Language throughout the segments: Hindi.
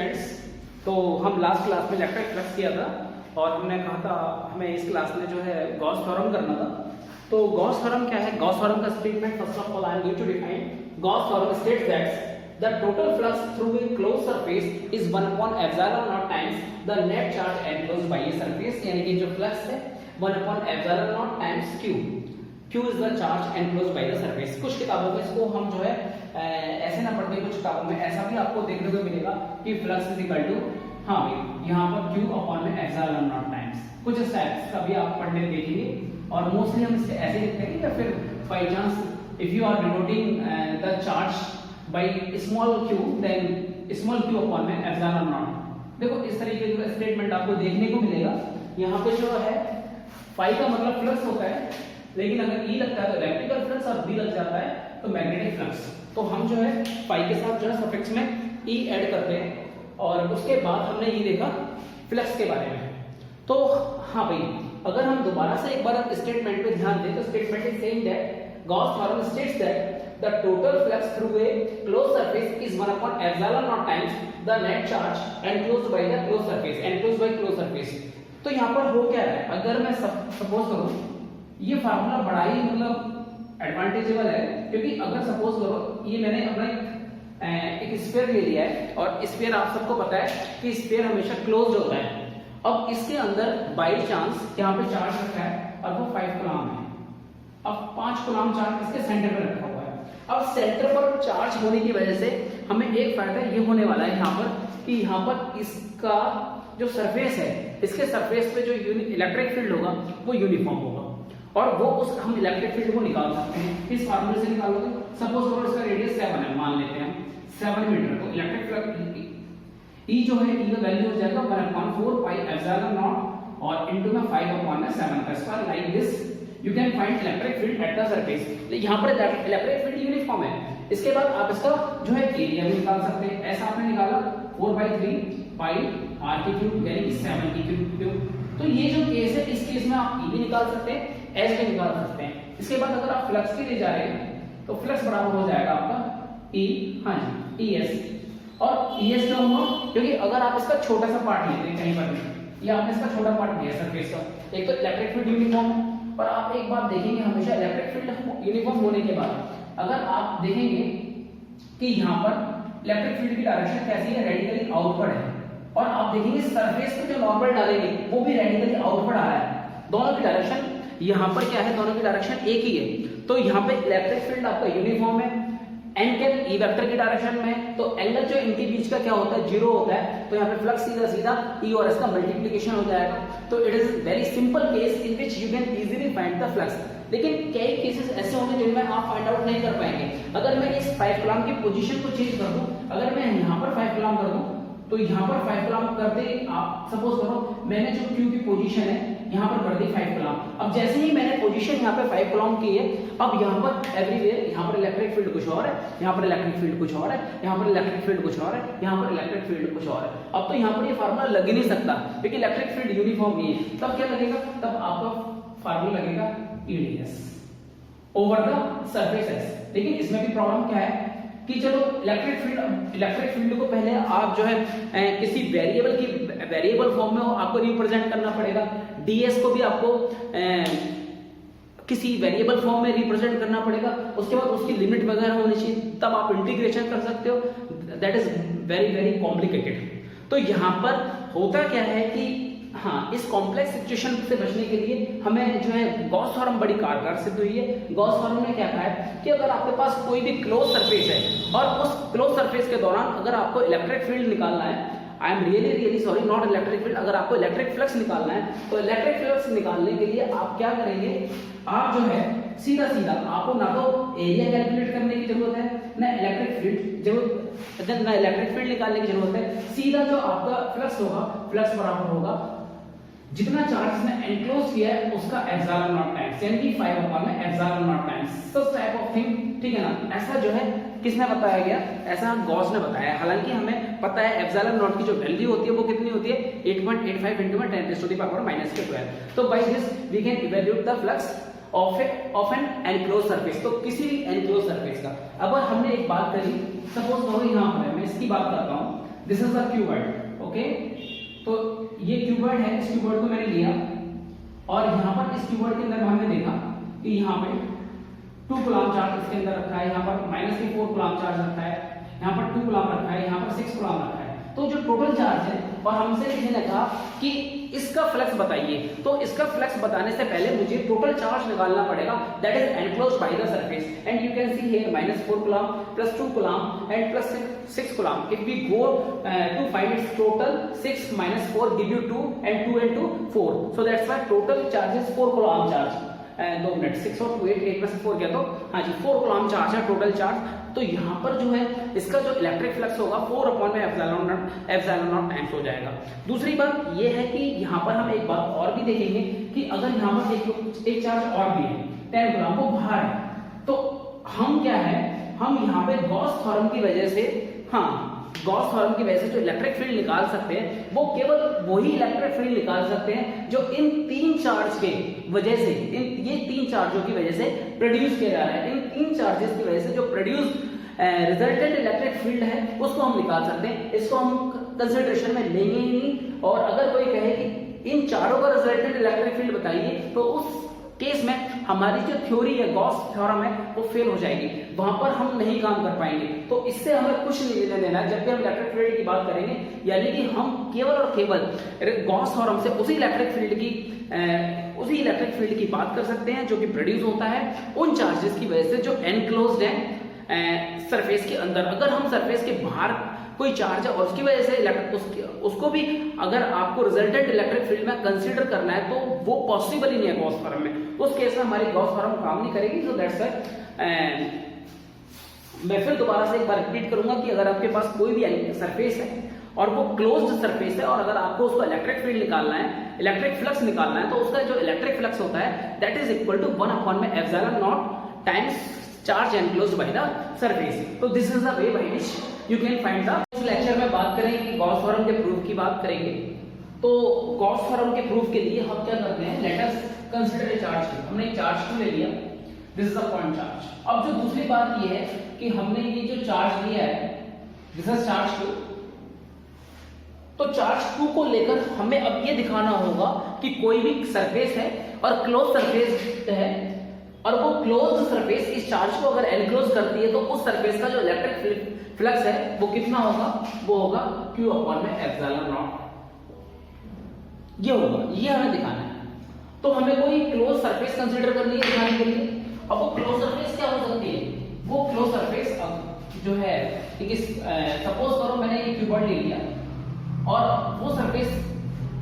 स्टूडेंट्स, तो हम लास्ट क्लास में इलेक्ट्रिक फ्लक्स किया था और हमने कहा था हमें इस क्लास में जो है गॉस थ्योरम करना था। तो गॉस थ्योरम क्या है? गॉस थ्योरम का statement first of all I am going to define. Gauss theorem states that the total flux through a closed surface is 1 upon epsilon naught times the net charge enclosed by a surface, यानी कि जो फ्लक्स है 1 upon epsilon naught times q is the charge enclosed by the surface। कुछ किताबों में इसको हम जो है ऐसे ना पढ़ते, कुछ किताबों में ऐसा भी आपको देखने को मिलेगा कि फ्लक्स इज इक्वल टू हाँ भाई यहाँ पर q अपॉन में epsilon naught टाइम्स, कुछ इस टाइप का भी आप पढ़ने देखेंगे। और मोस्टली हम इसे ऐसे लिखते हैं या फिर by chance if you are denoting the charge by small q then small q upon में epsilon naught। देखो इस तरीके का स्टेटमेंट आपको देखने को मिलेगा। यहाँ पे जो है फाई का मतलब फ्लक्स होता है, लेकिन अगर E लगता है तो इलेक्ट्रिकल फ्लक्स और B लग जाता है तो मैग्नेटिक फ्लक्स। तो हम जो है फाई के साथ जो है सफिक्स में E ऐड करते हैं और उसके बाद हमने ये देखा फ्लक्स के बारे में। तो हाँ भाई, अगर हम दोबारा से एक बार स्टेटमेंट पे ध्यान दें तो statement is saying that Gauss theorem states that the total flux through a closed surface is 1 upon epsilon naught times the net charge enclosed by the closed surface, enclosed by closed surface। तो यहाँ पर हो क्या है, अगर मैं सपोज करूँ ये फार्मूला बड़ा ही मतलब एडवांटेजेबल है, क्योंकि अगर सपोज करो ये मैंने अपना एक स्फीयर ले लिया है और स्फीयर आप सबको पता है कि स्फीयर हमेशा क्लोज्ड होता है। अब इसके अंदर बाई चांस यहाँ पे चार्ज रखा है और वो 5 कूलम है। अब 5 कूलम चार्ज इसके सेंटर पर रखा हुआ है। अब सेंटर पर चार्ज होने की वजह से हमें एक फायदा ये होने वाला है यहाँ पर कि यहाँ पर इसका जो सरफेस है, इसके सरफेस पे जो इलेक्ट्रिक फील्ड होगा वो यूनिफॉर्म होगा और वो उस हम इलेक्ट्रिक फील्ड को निकाल सकते हैं। इस फार्मूले से निकालोगे। सपोज करो इसका रेडियस 7 है, मान लेते हैं 7 मीटर, तो इलेक्ट्रिक फ्लक्स E जो है E का वैल्यू हो जाएगा 1/4 पाई एप्सिलॉन नॉट और इनटू में 5/7 का square. Like this you can find electric field at the surface। यहाँ पर इलेक्ट्रिक फील्ड यूनिफॉर्म है। इसके बाद आप इसका जो है एरिया भी निकाल सकते हैं। ऐसा आपने निकाला 4/3 पाई r की क्यूब यानी कि 7 की क्यूब। तो ये जो केस है इस केस में आप E भी निकाल सकते हैं, S भी निकाल सकते हैं। इसके बाद अगर आप फ्लक्स के लिए जा रहे हैं तो फ्लक्स बराबर हो जाएगा आपका E, हाँ जी ES। और ES क्यों हुआ? क्योंकि अगर आप इसका छोटा सा पार्ट लेते हैं कहीं पर भी, या आपने इसका छोटा पार्ट लिया सरफेस का, एक तो इलेक्ट्रिक फील्ड यूनिफॉर्म है। और आप एक बात देखेंगे हमेशा इलेक्ट्रिक फील्ड यूनिफॉर्म होने के बाद अगर आप देखेंगे कि यहाँ पर इलेक्ट्रिक फील्ड की डायरेक्शन कैसी है, रेडिकली आउटवर्ड है। और आप देखेंगे सरफेस पे जो नॉर्मल डालेंगे वो भी रेडिकली आउटवर्ड आ रहा है। दोनों की डायरेक्शन यहाँ पर क्या है, दोनों की डायरेक्शन एक ही है। तो यहाँ पे इलेक्ट्रिक फील्ड आपका यूनिफॉर्म है। एंगल ई वेक्टर की डायरेक्शन में, तो एंगल जो इनके बीच का क्या होता है, जीरो होता है। तो यहाँ पे फ्लक्स सीधा सीधा ई और एस का मल्टीप्लिकेशन हो जाएगा। तो it is very simple case in which you can easily find the flux. लेकिन कई केसेस ऐसे होंगे जिनमें आप फाइंड आउट नहीं कर पाएंगे। अगर मैं इस 5 कूलम की पोजीशन को चेंज कर दूं, अगर मैं यहाँ पर 5 कूलम कर दूं तो यहाँ पर 5 कूलम करते आप सपोज करो मैंने जो क्यू की पोजीशन है यहाँ पर कर दी 5 कूलम। अब जैसे ही मैंने पोजीशन यहाँ पे 5 कूलम की है, अब यहाँ पर एवरीवेयर यहाँ पर इलेक्ट्रिक फील्ड कुछ और है, यहाँ पर इलेक्ट्रिक फील्ड कुछ और है, यहाँ पर इलेक्ट्रिक फील्ड कुछ और है, यहाँ पर इलेक्ट्रिक फील्ड कुछ और है। अब तो यहाँ पर ये फार्मूला लग ही नहीं सकता क्योंकि इलेक्ट्रिक फील्ड यूनिफॉर्म नहीं है। तब क्या लगेगा? तब आपका फार्मूला लगेगा EDS over the surface S। लेकिन इसमें भी प्रॉब्लम क्या है कि चलो इलेक्ट्रिक फील्ड को पहले आप जो है किसी वेरिएबल फॉर्म में आपको रिप्रेजेंट करना पड़ेगा। ds को भी आपको किसी वेरिएबल फॉर्म में रिप्रेजेंट करना पड़ेगा। उसके बाद उसकी लिमिट वगैरह होनी चाहिए, तब आप इंटीग्रेशन कर सकते हो। That is very very complicated. तो यहाँ पर होता क्या है कि हाँ, इस कॉम्प्लेक्स सिचुएशन से बचने के लिए हमें जो है गॉस थ्योरम बड़ी कारगर सिद्ध हुई है। गॉस थ्योरम ने क्या कहा है कि अगर आपके पास कोई भी क्लोज सरफेस है और उस क्लोज सरफेस के दौरान अगर आपको इलेक्ट्रिक फील्ड निकालना है, I am really sorry not electric field, अगर आपको इलेक्ट्रिक फ्लक्स निकालना है तो इलेक्ट्रिक फ्लक्स निकालने के लिए आप क्या करेंगे, आप जो है सीधा सीधा आपको ना तो एरिया कैलकुलेट करने की जरूरत है, ना इलेक्ट्रिक फील्ड निकालने की जरूरत है। सीधा जो आपका फ्लक्स होगा, फ्लक्स बराबर होगा जितना चार्ज इसने एनक्लोज किया है उसका एप्सिलॉन नॉट टाइम्स 75 में epsilon naught times such type of thing. ठीक है ना? ऐसा जो है किसने बताया गया? ऐसा गॉस ने बताया। हालांकि हमें पता है एप्सिलॉन नॉट की जो वैल्यू होती है वो कितनी होती है 8.85 into 10⁻⁻⁻²। तो by this we can evaluate the flux of an enclose surface. तो किसी भी एनक्लोज सरफेस का। अब हमने एक बात करी, सपोज करो यहाँ पर मैं इसकी बात करता हूँ this is the cuboid, okay. तो ये क्यूबॉइड है, इस क्यूबॉइड को मैंने लिया और यहाँ पर इस क्यूबॉइड के अंदर हमने देखा कि यहाँ पे 2 कूलम चार्ज इसके अंदर रखा है, यहाँ पर -4 कूलम चार्ज रखा है, यहाँ पर 2 कूलम रखा है, यहाँ पर 6 कूलम रखा है। तो जो टोटल चार्ज है, और हमसे किसी ने कहा कि इसका फ्लक्स बताइए, तो इसका फ्लक्स बताने से पहले मुझे टोटल चार्ज निकालना पड़ेगा, that is enclosed by the surface. And you can see here -4 coulomb plus 2 coulomb and plus 6 coulomb. If we go to find its total, 6 - 4 give you 2 and 2 and 2 4, so that's why total charge is 4 coulomb charge. 2 minute, 6 और 2 8 प्लस 4 क्या, तो हाँ जी 4 कूलम चार्ज है टोटल चार्ज। तो यहाँ पर जो है इसका जो इलेक्ट्रिक फ्लक्स होगा 4/ε0 टाइम्स हो जाएगा। दूसरी बात ये है कि यहाँ पर हम एक बात और भी देखेंगे कि अगर यहाँ पर एक चार्ज और भी है 10 कूलम, वो बाहर है, तो हम क्या है, हम यहाँ पे गॉस थ्योरम की वजह से, हाँ गॉस थ्योरम की वजह से जो इलेक्ट्रिक फील्ड निकाल सकते हैं, वो केवल वही इलेक्ट्रिक फील्ड निकाल सकते हैं जो इन 3 चार्ज के वजह से, ये 3 चार्जों की वजह से प्रोड्यूस किया जा रहा है। इन 3 चार्जेस की वजह से जो प्रोड्यूस रिजल्टेंट इलेक्ट्रिक फील्ड है उसको हम निकाल सकते हैं। इसको हम कंसिडरेशन में लेंगे ही नहीं। और अगर कोई कहे कि इन चारों का रिजल्टेंट इलेक्ट्रिक फील्ड बताइए, तो उस केस में हमारी जो थ्योरी है, गॉस थ्योरम है, वो फेल हो जाएगी, वहां पर हम नहीं काम कर पाएंगे। तो इससे हमें कुछ नहीं लेना देना जब भी हम इलेक्ट्रिक फील्ड की बात करेंगे, यानी कि हम केवल और केवल गॉस थ्योरम से उसी इलेक्ट्रिक फील्ड की बात कर सकते हैं जो कि प्रोड्यूस होता है उन चार्जेस की वजह से जो एनक्लोज्ड है सरफेस के अंदर। अगर हम सरफेस के बाहर कोई चार्ज है और उसकी वजह से उसको भी अगर आपको रिजल्टेंट इलेक्ट्रिक फील्ड में कंसीडर करना है, तो वो पॉसिबल ही नहीं है गॉस थ्योरम में। उस केस में हमारी गॉस थ्योरम काम नहीं करेगी। सो दैट्स व्हाई मैं फिर दोबारा से एक बार रिपीट करूंगा कि अगर आपके पास कोई भी सरफेस है और वो क्लोज्ड सरफेस है, और अगर आपको उसको इलेक्ट्रिक फील्ड निकालना है, इलेक्ट्रिक फ्लक्स निकालना है, तो उसका जो इलेक्ट्रिक फ्लक्स होता है that is equal to 1/ε0 times charge enclosed by the surface. तो this is the way by which you can find the. इस लेक्चर में बात करेंगे कि गॉस थ्योरम के प्रूफ की बात करेंगे। तो गॉस थ्योरम के प्रूफ के लिए हम क्या करते हैं, लेट अस कंसीडर ए चार्ज Q। हमने एक चार्ज Q ले लिया, this is a point charge. अब जो दूसरी बात ये है कि हमने ये जो चार्ज लिया है, दिस इज चार्ज Q। तो चार्ज Q को लेकर हमें अब ये दिखाना होगा कि कोई भी सरफेस है और क्लोज सरफेस है, और वो क्लोज सरफेस इस चार्ज को अगर एनक्लोज करती है, तो उस सरफेस का जो इलेक्ट्रिक फ्लक्स है वो कितना होगा, वो होगा Q/ε0। ये होगा, ये हमें दिखाना है। तो हमें कोई क्लोज सरफेस कंसीडर करनी है दिखाने के लिए। अब वो क्लोज सरफेस क्या हो सकती है, वो क्लोज सरफेस जो है, ठीक है, सपोज करो मैंने ये क्यूबॉइड ले लिया और वो सरफेस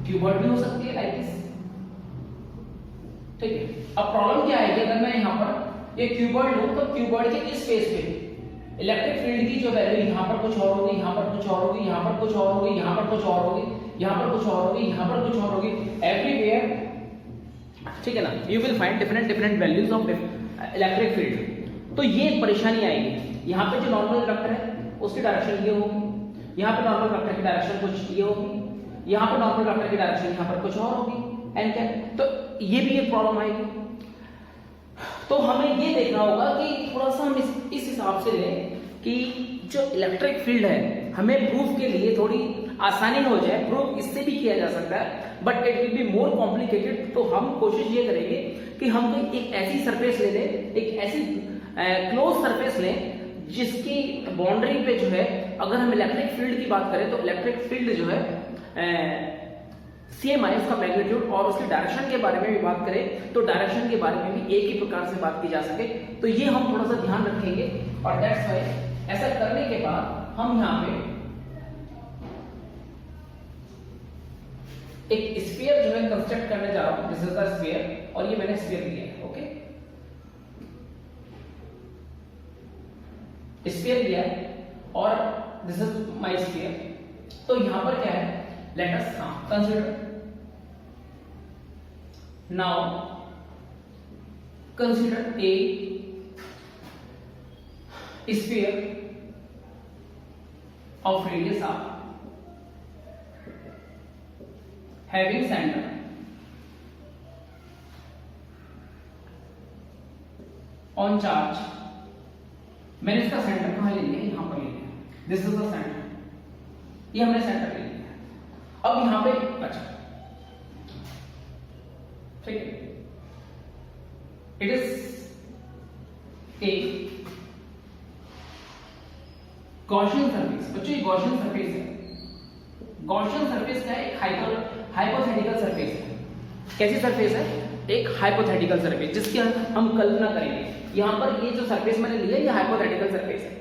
क्यूबॉइड भी हो सकती है लाइक दिस, ठीक है। अब प्रॉब्लम क्या है कि अगर मैं यहाँ पर ये क्यूबॉइड लूं, तो क्यूबॉइड के इस फेस पे इलेक्ट्रिक फील्ड की जो वैल्यू यहाँ पर कुछ और होगी, यहाँ पर कुछ और होगी, यहाँ पर कुछ और होगी, यहाँ पर कुछ और होगी, यहाँ पर कुछ और होगी, यहाँ पर कुछ और होगी, एवरीवेयर, ठीक है ना। You will find different values of electric field. तो ये एक परेशानी आएगी। यहाँ पे जो नॉर्मल वेक्टर है उसकी डायरेक्शन ये होगी, यहाँ पे नॉर्मल वेक्टर की डायरेक्शन कुछ ये होगी, यहाँ पे नॉर्मल वेक्टर की डायरेक्शन यहाँ पर कुछ और होगी, एंड क्या, तो ये भी एक प्रॉब्लम आएगी। तो हमें ये देखना होगा कि थोड़ा सा हम इस हिसाब से लें कि जो इलेक्ट्रिक फील्ड है हमें प्रूफ के लिए थोड़ी आसानी हो जाए। प्रूफ इससे भी किया जा सकता है, but it will be more complicated. तो हम कोशिश ये करेंगे कि हम कोई एक ऐसी सरफेस ले लें, एक ऐसी क्लोज सरफेस लें जिसकी बाउंड्री पे जो है, अगर हम इलेक्ट्रिक फील्ड की बात करें तो इलेक्ट्रिक फील्ड जो है सेम आए उसका मैग्नीट्यूड, और उसकी डायरेक्शन के बारे में भी बात करें तो डायरेक्शन के बारे में भी एक ही प्रकार से बात की जा सके। तो ये हम थोड़ा सा ध्यान रखेंगे, और दैट्स व्हाई ऐसा करने के बाद हम यहाँ पे एक स्फीयर जो है कंस्ट्रक्ट करने जा रहा हूं। दिस इज द स्फीयर, और ये मैंने स्फीयर लिया है, ओके, स्फीयर लिया है, और दिस इज माय स्फीयर। तो यहां पर क्या है, late us consider now consider a sphere of radius r having center on charge। मैंने इसका सेंटर कहां ले लिया, यहां पर ले लिया, दिस इज द सेंटर। ये हमने सेंटर ले लिया। अब यहां पे अच्छा ठीक है, it is a Gaussian surface. बच्चों ये गॉसियन सरफेस है। गॉसियन सरफेस का एक हाइपोथेटिकल सरफेस है। कैसी सरफेस है? एक हाइपोथेटिकल सरफेस जिसकी हम कल्पना करेंगे। यहां पर ये जो सरफेस मैंने लिया ये हाइपोथेटिकल सरफेस है।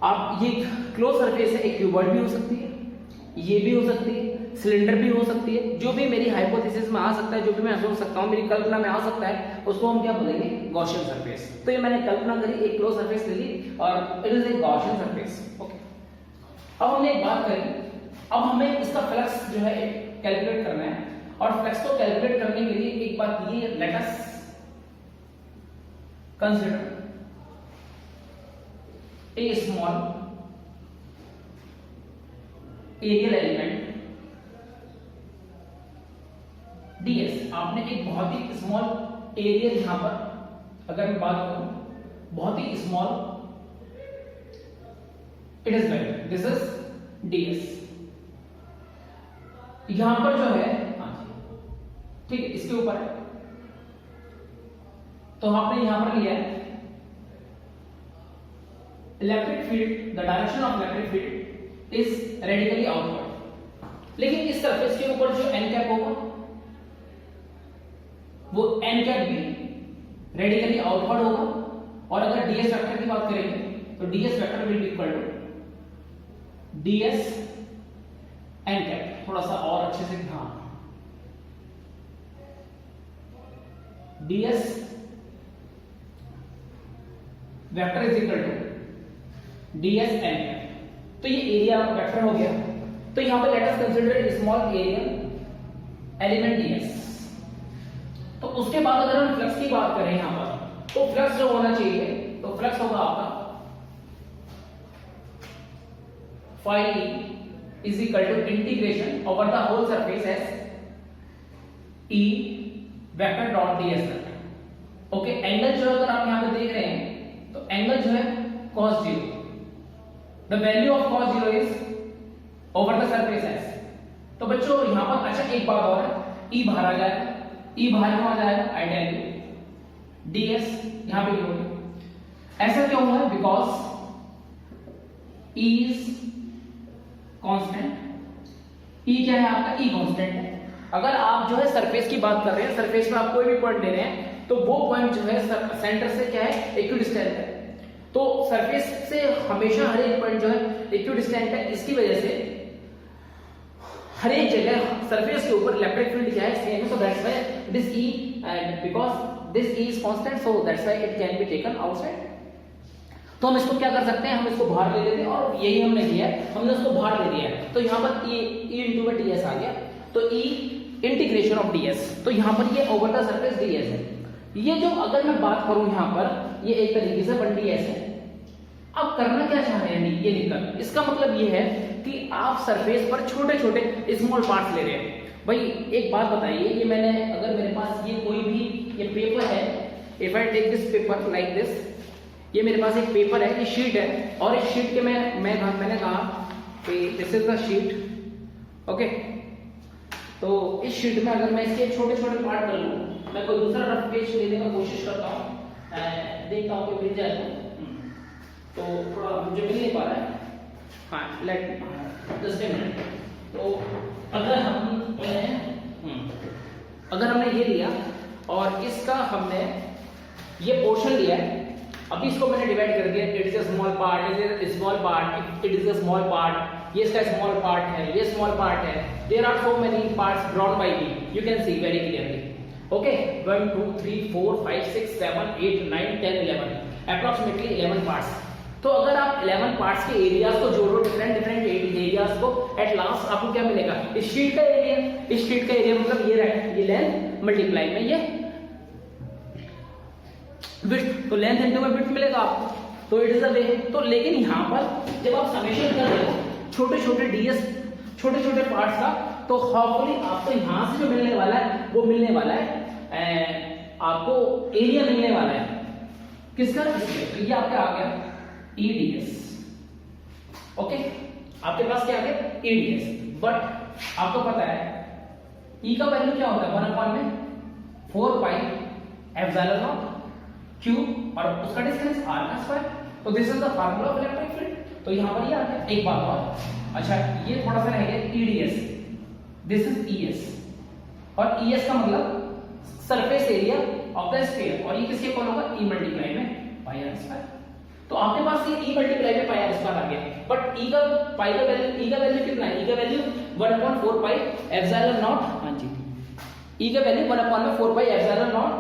आप ये क्लोज सरफेस है, एक क्यूबॉइड भी हो सकती है, ये भी हो सकती है, सिलेंडर भी हो सकती है, जो भी मेरी हाइपोथेसिस में आ सकता है, जो भी मैं सोच सकता हूं, मेरी कल्पना में आ सकता है, उसको हम क्या बोलेंगे? Gaussian surface. तो ये मैंने कल्पना करी, एक क्लोज सरफेस ले ली और it is a Gaussian surface. Okay, अब हमने एक बात करी, अब हमें इसका फ्लक्स जो है कैलकुलेट करना है, और फ्लक्स को कैलकुलेट करने के लिए एक बात ये, let us consider a small areal element ds। आपने एक बहुत ही स्मॉल एरियल, यहां पर अगर मैं बात करूं बहुत ही small, it is very, this is ds। यहां पर जो है ठीक है, इसके ऊपर है, तो आपने यहां पर लिया है electric field, the direction of electric field is radically outward. लेकिन इस सरफेस के ऊपर जो एन कैप होगा वो एन कैप भी रेडिकली आउटवर्ड होगा, और अगर ds वेक्टर की बात करेंगे तो ds vector will be equal to ds n cap. थोड़ा सा और अच्छे से ध्यान, ds vector is equal to ds n cap. तो ये एरिया वेक्टर हो गया। तो यहां पे let us consider small area element ds। तो उसके बाद अगर हम फ्लक्स की बात करें यहां पर, तो फ्लक्स जो होना चाहिए, तो फ्लक्स होगा आपका phi is equal to integration over the whole surface S E vector dot ds vector. Okay, angle जो अगर आप यहां पे देख रहे हैं तो एंगल जो है cos 0, the value of cos 0 is over the surface S. तो बच्चों यहां पर अच्छा एक बात और है, e बाहर आ जाएगा, e बाहर क्यों आ जाएगा? आई टेल यू, ds यहां पे क्यों होगा? ऐसा क्यों हुआ? Because e is constant. e क्या है आपका? e कांस्टेंट है। अगर आप जो है सरफेस की बात कर रहे हैं, सरफेस में आप कोई भी पॉइंट ले रहे हैं, तो वो पॉइंट जो है सेंटर से क्या है? इक्विडिस्टेंट है। तो सरफेस से हमेशा हर एक पॉइंट जो है इक्विडिस्टेंट है। इसकी वजह से हर एक जगह सरफेस के ऊपर इलेक्ट्रिक फील्ड क्या है? सेम है। So that's why this e, and because this e is constant, so that's why it can be taken outside. तो हम इसको क्या कर सकते हैं? हम इसको बाहर ले लेते हैं, और यही हमने किया है, हमने उसको बाहर ले लिया है। तो यहाँ पर e इंटू ds आ गया, तो e इंटीग्रेशन ऑफ ds। तो यहाँ पर ये ओवर द सरफेस ds है। ये जो अगर मैं बात करूं यहाँ पर, ये एक तरीके से 1ds है। अब करना क्या चाह रहे हैं ये निकल, इसका मतलब ये है कि आप सरफेस पर छोटे छोटे स्मॉल पार्ट्स ले रहे हैं। भाई एक बात बताइए, ये मैंने अगर मेरे पास ये कोई भी ये पेपर है, if I take this paper like this, ये मेरे पास एक पेपर है, ये शीट है, और इस शीट के मैंने कहा कि this is the sheet. Okay, तो इस शीट में अगर मैं इसके छोटे छोटे पार्ट कर लूं, मैं कोई दूसरा रफ पेज लेने का कोशिश करता हूँ, देखता हूँ कि मिल जाए तो थोड़ा मुझे मिल नहीं पा रहा है। हाँ, लेट जस्ट ए मिनट। तो अगर हमने ये लिया और इसका हमने ये पोर्शन लिया है, अभी इसको मैंने डिवाइड कर दिया, it is a small part, it is a small part, it is a small part, ये इसका स्मॉल पार्ट है, ये स्मॉल पार्ट है। There are so many parts drawn by me, you can see very clearly. Okay, 1 2 3 4 5 6 7 8 9 10 11, approximately 11 parts. तो अगर आप 11 पार्ट्स के एरियाज को जोड़ो, डिफरेंट एरियाज को, एट लास्ट आपको क्या मिलेगा? इस शीट का एरिया, इस शीट का एरिया मतलब ये लेंथ मल्टीप्लाई में ये विड्थ, तो लेंथ इनटू में विड्थ मिलेगा आपको। तो इट इज अ वे। तो लेकिन यहाँ पर जब आप समेशन कर रहे हो छोटे छोटे ds, छोटे छोटे पार्ट्स का, तो होपफुली आपको यहाँ से जो मिलने वाला है वो मिलने वाला है, आपको एरिया मिलने वाला है किसका? ये आपका आ गया EDS। ओके, आपके पास क्या आ गया एडीएस। बट आपको पता है ई का वैल्यू क्या होता है 1 में 4 पाई एप्सिलॉन नॉट क्यू और उसका डिस्टेंस आर का स्क्वायर। तो this is the formula of electric field. तो यहां पर ये आ गया। एक बात और, अच्छा ये थोड़ा सा रह गया ईडीएस, दिस इज ईएस और ईएस का मतलब surface area of the sphere और ये किसके इक्वल होगा ई मल्टीप्लाई में पाई आर स्क्वायर। तो आपके पास ये ई मल्टीप्लाई में पाई आर स्क्वायर आ गया। बट ई का पाई का वैल्यू, ई का वैल्यू कितना है, ई का वैल्यू 1/4 पाई एप्सिलॉन नॉट, हां जी ई का value 1/4 pi epsilon naught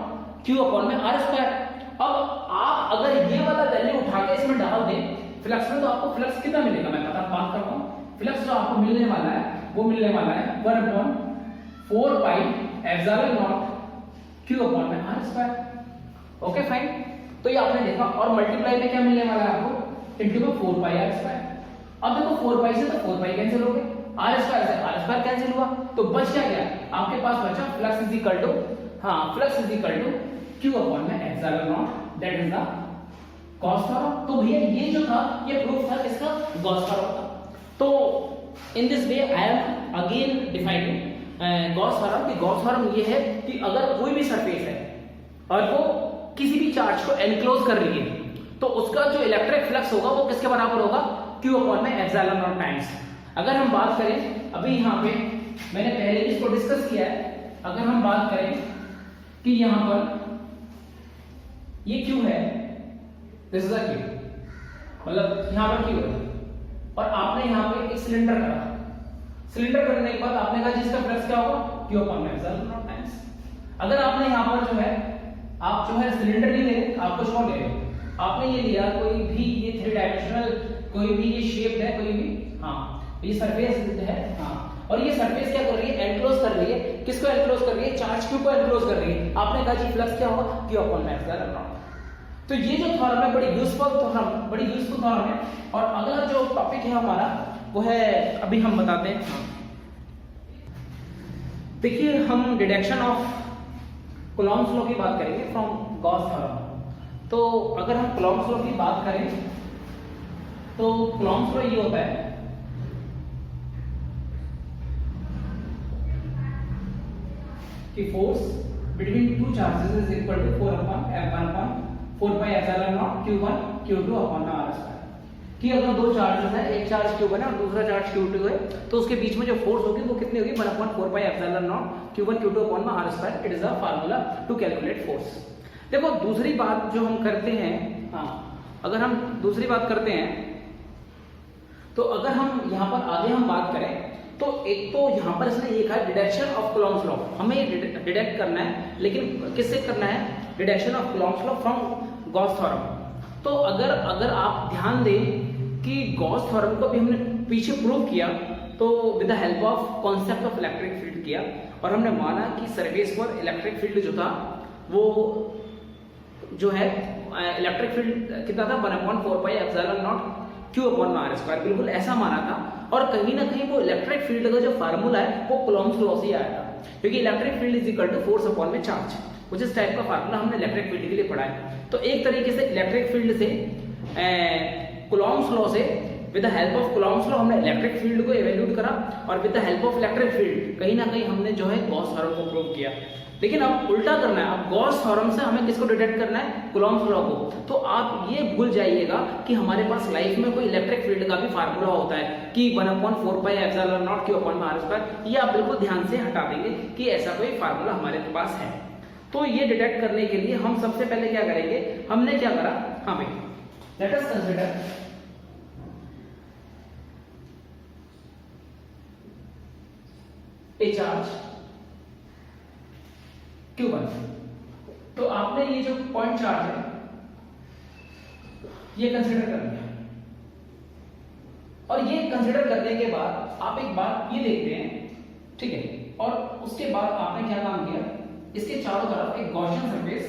q upon में आर स्क्वायर। अब आप अगर ये वाला वैल्यू उठा के इसमें डाल दें फ्लक्स में तो आपको फ्लक्स कितना मिलेगा, मैं बात करता हूं। फ्लक्स जो आपको मिलने वाला है वो मिलने वाला है 1/4 pi epsilon naught q upon में आर स्क्वायर। Okay fine. तो ये आपने देखा और मल्टीप्लाई में क्या मिलने वाला है आपको इनटू में 4 पाई आर स्क्वायर। अब देखो 4 पाई से तो 4 पाई कैंसिल हो गए, आर स्क्वायर से आर स्क्वायर कैंसिल हुआ, तो बच क्या गया आपके पास बचा फ्लक्स इज इक्वल टू, हां flux is equal to Q upon में epsilon naught, that is the Gauss theorem. तो भैया ये जो था ये प्रूफ था किसका, गॉस थ्योरम का। तो in this way I am again defining Gauss theorem. कि गॉस थ्योरम ये है कि अगर कोई भी सरफेस है और वो किसी भी चार्ज को एनक्लोज कर रही है तो उसका जो इलेक्ट्रिक फ्लक्स होगा वो किसके बराबर होगा, क्यू अपॉन में एप्सिलॉन नॉट टाइम्स। अगर हम बात करें अभी यहाँ पे मैंने पहले इसको डिस्कस किया है, अगर हम बात करें कि यहाँ पर ये क्यू है, दिस इज अ क्यू, मतलब यहाँ पर क्यू है और आपने यहाँ पे एक सिलेंडर करा। सिलेंडर करने के बाद आपने कहा जिसका फ्लक्स क्या होगा, क्यू अपॉन में एप्सिलॉन नॉट टाइम्स। अगर आपने यहाँ पर जो है आप जो है सिलेंडर नहीं ले रहे, आप कुछ और ले रहे, आपने ये लिया कोई भी ये 3 डायमेंशनल कोई भी ये शेप है कोई भी, हाँ ये सरफेस है, हाँ और ये सरफेस क्या कर रही है, एनक्लोज कर रही है, किसको एनक्लोज कर रही है, चार्ज क्यू को एनक्लोज कर रही है। आपने कहा जी फ्लक्स क्या होगा, क्यू अपॉन में एप्सिलॉन नॉट। तो ये जो थ्योरम है बड़ी यूजफुल थ्योरम है। और अगला जो टॉपिक है हमारा वो है, अभी हम बताते हैं, देखिए हम डिडक्शन ऑफ कूलॉम्स लॉ की बात करेंगे फ्रॉम गॉस थ्योरम। तो अगर हम कूलॉम्स लॉ की बात करें तो कूलॉम्स लॉ ये होता है कि force between two charges is equal to 4 pi epsilon naught q1 q2 upon r square. कि अगर दो चार्जेस हैं, एक चार्ज q1 है और दूसरा चार्ज q2 है, तो उसके बीच में जो फोर्स होगी वो कितनी होगी, 1/4 pi epsilon naught q1 q2 upon r square. It is a formula to calculate force. देखो दूसरी बात जो हम करते हैं, हाँ अगर हम दूसरी बात करते हैं तो अगर हम यहाँ पर आगे हम बात करें तो एक तो यहाँ पर इसने ये कहा डिडक्शन ऑफ कूलॉम्स लॉ, हमें डिडक्ट करना है, लेकिन किससे करना है, deduction of Coulomb's law from Gauss theorem. तो अगर आप ध्यान दें कि गॉस थ्योरम को भी हमने पीछे प्रूव किया तो with the help of concept of electric field किया और हमने माना कि सरफेस पर इलेक्ट्रिक फील्ड जो था वो जो है इलेक्ट्रिक फील्ड कितना था, 1/4 pi epsilon naught q upon r square, बिल्कुल ऐसा माना था। और कहीं ना कहीं वो इलेक्ट्रिक फील्ड का जो फार्मूला है वो कूलॉम्स लॉ से आया था, क्योंकि electric field is equal to force upon में चार्ज, कुछ इस टाइप का फार्मूला हमने इलेक्ट्रिक फील्ड के लिए पढ़ा है। तो एक तरीके से इलेक्ट्रिक फील्ड से कूलॉम्स लॉ से with the help of Coulomb's law हमने इलेक्ट्रिक फील्ड को इवैल्यूएट करा और with the help of electric field कहीं ना कहीं हमने जो है गॉस थ्योरम को प्रूव किया। लेकिन अब उल्टा करना है, अब गॉस थ्योरम से हमें किसको डिडक्ट करना है, कूलॉम्स लॉ को। तो आप ये भूल जाइएगा कि हमारे पास लाइफ में कोई इलेक्ट्रिक फील्ड का भी फार्मूला होता है कि 1/4 pi epsilon naught q upon r square. ये आप बिल्कुल ध्यान से हटा देंगे कि ऐसा कोई फार्मूला हमारे पास है। तो ये डिटेक्ट करने के लिए हम सबसे पहले क्या करेंगे, हमने क्या करा, हाँ भाई लेट अस कंसीडर ए चार्ज Q1। तो आपने ये जो पॉइंट चार्ज है ये कंसीडर कर लिया और ये कंसीडर करने के बाद आप एक बात ये देखते हैं, ठीक है, और उसके बाद आपने क्या काम किया, इसके चारों तरफ एक गॉसियन सरफेस,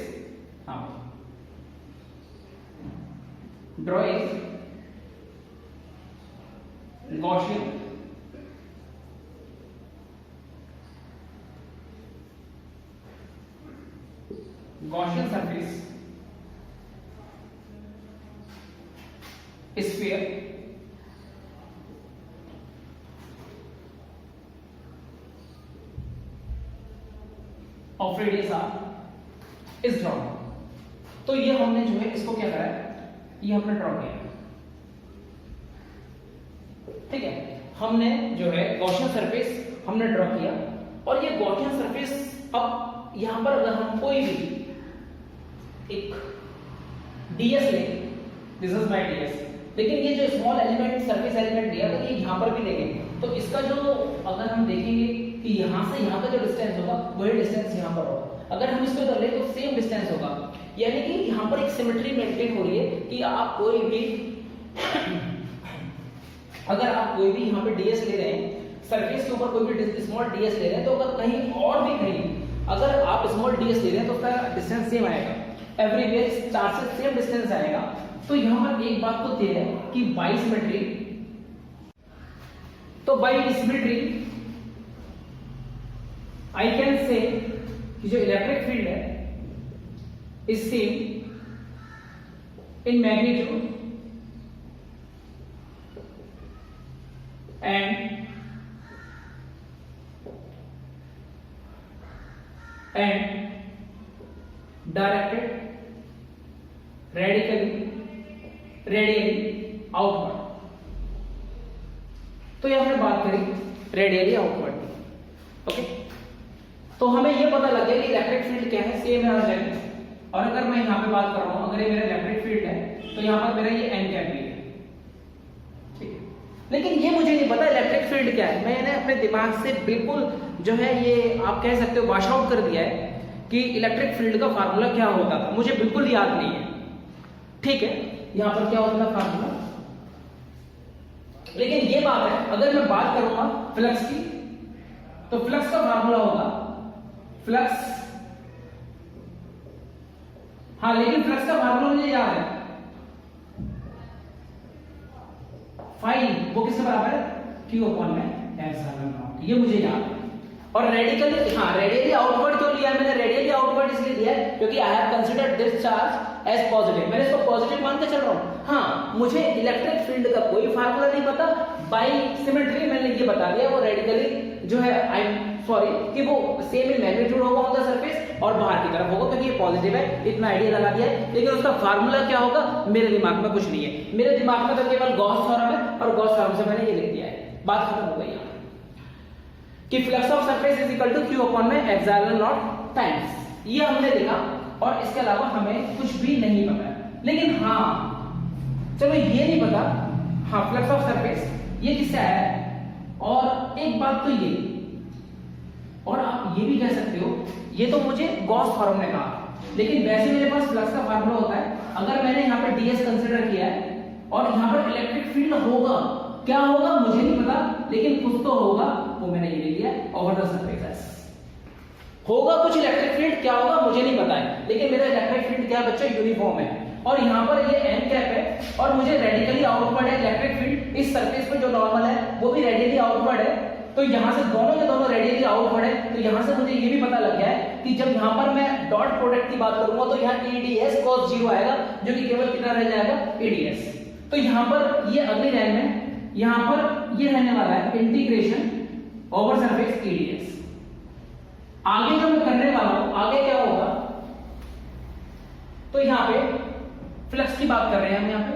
हाँ draw Gaussian surface sphere of radius r is drawn. तो ये हमने जो है इसको क्या करा है, ये हमने ड्रॉ किया, ठीक है। हमने जो है गॉसियन सरफेस हमने ड्रॉ किया, और ये गॉसियन सरफेस अब यहां पर अगर हम कोई भी एक ds ले, दिस इज माय ds, लेकिन ये जो स्मॉल एलिमेंट सरफेस एलिमेंट दिया तो ये यहां पर भी लेंगे, तो इसका जो अगर हम देखेंगे कि यहां से यहां का जो डिस्टेंस होगा वही डिस्टेंस यहां पर होगा। अगर हम इसको इधर ले तो सेम डिस्टेंस होगा, यानी कि यहां पर एक सिमेट्री मेंटेन हो रही है कि आप कोई भी अगर आप कोई भी यहां पे ds ले रहे हैं, सरफेस के ऊपर कोई भी स्मॉल ds ले रहे हैं, तो अगर कहीं और भी कहीं अगर आप स्मॉल ds ले रहे हैं तो उसका डिस्टेंस सेम आएगा, एवरीवेयर चार से सेम डिस्टेंस आएगा। तो यहां पर एक बात तो तय है कि बाई सिमेट्री, तो by symmetry I can say कि जो इलेक्ट्रिक फील्ड है is same in magnitude and directed radially outward। तो यहां हमने बात करी रेडियली आउटवर्ड की, ओके। तो हमें यह पता लग गया कि इलेक्ट्रिक फील्ड क्या है, सेम है हर जगह। और अगर मैं यहां पे बात कर रहा हूं, अगर ये मेरा इलेक्ट्रिक फील्ड है तो यहां पर मेरा ये n कैप भी है, ठीक है। लेकिन ये मुझे नहीं पता इलेक्ट्रिक फील्ड क्या है, मैंने अपने दिमाग से बिल्कुल जो है ये आप कह सकते हो वॉश आउट कर दिया है कि इलेक्ट्रिक फील्ड का फार्मूला क्या होता था, मुझे बिल्कुल याद नहीं है, ठीक है। यहां पर क्या होता था फार्मूला, लेकिन ये बात है अगर मैं बात करूंगा फ्लक्स की, तो फ्लक्स का फार्मूला होगा फ्लक्स, हाँ लेकिन फ्लक्स का फार्मूला मुझे याद है, फाई वो किसके बराबर है, q अपॉन में एप्सिलॉन नॉट, ये मुझे याद है। और रेडिकली, हाँ रेडियली आउटवर्ड क्यों लिया है मैंने, रेडियली आउटवर्ड इसलिए दिया है क्योंकि I have considered this charge as positive, मैंने इसको पॉजिटिव मान के चल रहा हूं। हाँ मुझे इलेक्ट्रिक फील्ड का कोई फार्मूला नहीं पता, बाई सिमेट्री मैंने ये बता दिया वो रेडिकली जो है आई सॉरी कि वो सेम इन मैग्नीट्यूड होगा ऑन द सरफेस और बाहर की तरफ होगा क्योंकि ये पॉजिटिव है, इतना आइडिया लगा दिया है। लेकिन उसका फार्मूला क्या होगा मेरे दिमाग में कुछ नहीं है, मेरे दिमाग में तो केवल गॉस थ्योरम है और गॉस थ्योरम से मैंने ये लिख दिया है, बात खत्म हो गई है कि flux of surface is equal to q upon में एप्सिलॉन नॉट टाइम्स, ये हमने लिखा और इसके अलावा हमें कुछ भी नहीं पता है। लेकिन हाँ चलो ये नहीं पता, हाँ फ्लक्स ऑफ सरफेस ये किससे आया है, और एक बात तो ये, और आप ये भी कह सकते हो ये तो मुझे गॉस थ्योरम ने कहा, लेकिन वैसे मेरे पास फ्लक्स का फार्मूला होता है, अगर मैंने यहाँ पे ds कंसीडर किया है और यहाँ पर इलेक्ट्रिक फील्ड होगा, क्या होगा मुझे नहीं पता, लेकिन कुछ तो होगा, वो मैंने ये ले लिया ओवर द सरफेस होगा कुछ इलेक्ट्रिक फील्ड, क्या होगा मुझे नहीं पता है, लेकिन मेरा इलेक्ट्रिक फील्ड क्या बच्चा यूनिफॉर्म है, और यहाँ पर ये n कैप है और मुझे रेडिकली आउटवर्ड है इलेक्ट्रिक फील्ड, इस सरफेस पे जो नॉर्मल है वो भी रेडियली आउटवर्ड है, तो यहाँ से दोनों के दोनों रेडियली आउटवर्ड है, तो यहाँ से मुझे ये भी पता लग गया है कि जब यहाँ पर मैं डॉट प्रोडक्ट की बात करूंगा तो यहाँ eds cos 0 आएगा, जो कि केवल कितना रह जाएगा eds। तो यहाँ पर ये अगली लाइन में यहाँ पर ये रहने वाला है इंटीग्रेशन ओवर सरफेस eds। आगे जो मैं करने वाला हूं आगे क्या होगा, तो यहाँ पे फ्लक्स की बात कर रहे हैं हम यहाँ पे,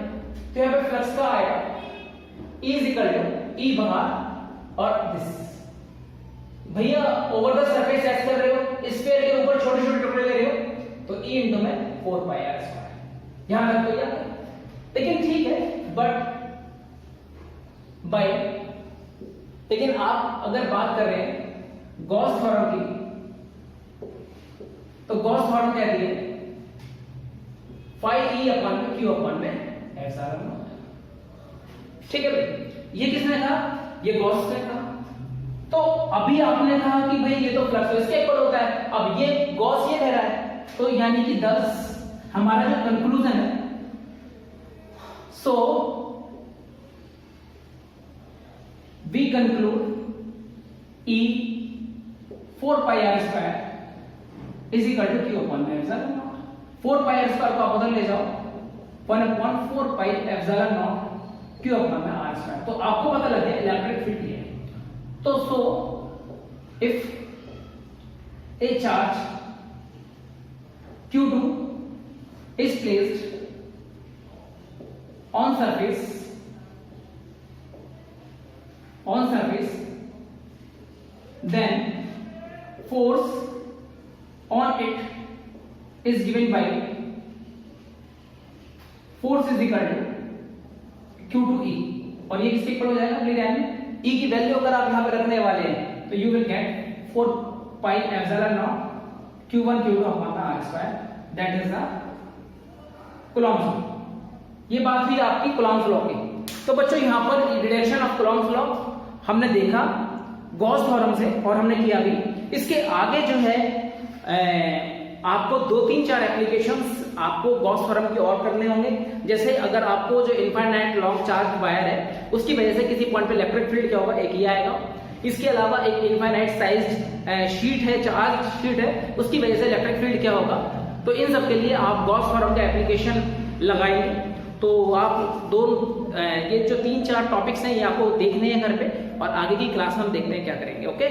तो यहाँ पे फ्लक्स का आएगा E is equal to E बाहर और दिस, भैया ओवर द सरफेस एस कर रहे हो, स्फीयर के ऊपर छोटे छोटे टुकड़े ले रहे हो, तो E इंटू में 4 पाई आर स्क्वायर, यहां तक तो याद है, लेकिन ठीक है बट बाय, लेकिन आप अगर बात कर रहे हैं गॉस थ्योरम की, तो गॉस थ्योरम कहती है फाई E अपॉन में Q अपॉन में एप्सिलॉन नॉट, ठीक है भाई। ये किसने कहा, ये गॉस ने कहा। तो अभी आपने कहा कि भाई ये तो फ्लक्स इसके इक्वल होता है, अब ये गॉस ये कह रहा है, तो यानी कि 10 हमारा जो कंक्लूजन है, so we conclude E 4 pi R square is equal to Q upon में epsilon naught. 4 pi R square को आप उधर ले जाओ, 1/4 pi epsilon naught Q upon में आर स्क्वायर, तो आपको पता लग गया इलेक्ट्रिक फील्ड है। तो so if a charge q2 is placed on surface then force on it is given by force is equal to q2e और ये किसके इक्वल हो जाएगा अपने ध्यान में E की वैल्यू अगर आप यहां पे रखने वाले हैं तो you will get 4 pi epsilon naught q1 q2 upon r square that is the Coulomb's law. ये बात हुई आपकी कूलम्ब्स लॉ की। तो बच्चों यहां पर डिडक्शन ऑफ कूलम्ब्स लॉ हमने देखा गॉस थ्योरम से और हमने किया भी। इसके आगे जो है आपको 2-3-4 एप्लीकेशंस आपको गॉस थ्योरम की और करने होंगे। जैसे अगर आपको जो इनफाइनाइट लॉन्ग चार्ज वायर है उसकी वजह से किसी पॉइंट पे इलेक्ट्रिक फील्ड क्या होगा, एक ये आएगा। इसके अलावा एक इनफाइनाइट साइज शीट है, चार्ज शीट है, उसकी वजह से इलेक्ट्रिक फील्ड क्या होगा। तो इन सब के लिए आप गॉस थ्योरम का एप्लीकेशन लगाएंगे। तो आप ये जो 3-4 टॉपिक्स हैं ये आपको देखने हैं घर पे और आगे की क्लास में हम देखने हैं क्या करेंगे। ओके।